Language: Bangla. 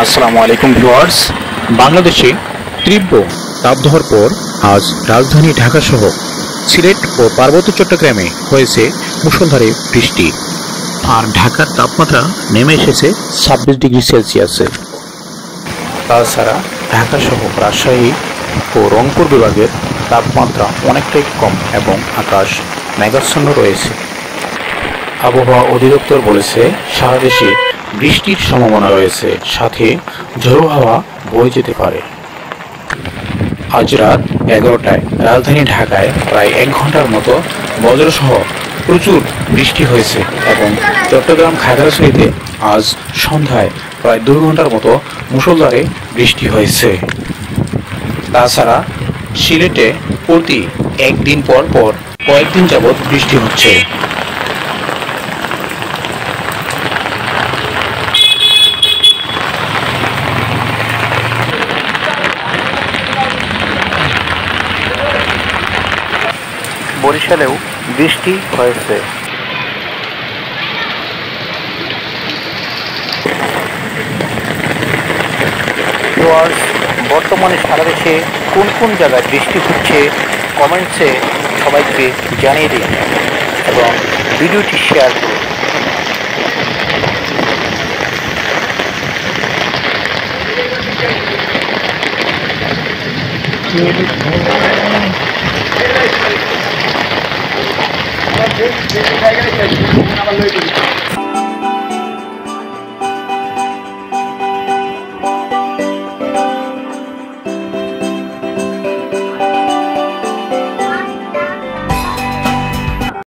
আসসালামু আলাইকুম ভিউয়ার্স। বাংলাদেশে তীব্র তাপদাহের পর আজ রাজধানী ঢাকা সহ সিলেট ও পার্বত্য চট্টগ্রামে হয়েছে মুষলধারে বৃষ্টি। আর ঢাকার তাপমাত্রা নেমে এসেছে 26 ডিগ্রি সেলসিয়াসে। তাছাড়া ঢাকা সহ রাজশাহী ও রংপুর বিভাগের তাপমাত্রা অনেকটাই কম এবং আকাশ মেঘাচ্ছন্ন রয়েছে। আবহাওয়া অধিদপ্তর বলেছে সারা দেশে বৃষ্টির সম্ভাবনা রয়েছে, সাথে ঝোড়ো হাওয়া বয়ে যেতে পারে। আজ রাত 11টায় রাজধানী ঢাকায় প্রায় 1 ঘন্টার মতো বজ্রসহ প্রচুর বৃষ্টি হয়েছে এবং চট্টগ্রাম খাগড়াছড়িতে আজ সন্ধ্যায় প্রায় 2 ঘন্টার মতো মুষলধারে বৃষ্টি হয়েছে। তাছাড়া সিলেটে প্রতি একদিন পর পর কয়েকদিন যাবৎ বৃষ্টি হচ্ছে। বরিশালেও বৃষ্টি হয়েছে। বর্তমানে সারা দেশে কোন কোন জায়গায় বৃষ্টি হচ্ছে কমেন্টসে সবাইকে জানিয়ে দিন এবং ভিডিওটি শেয়ার করুন।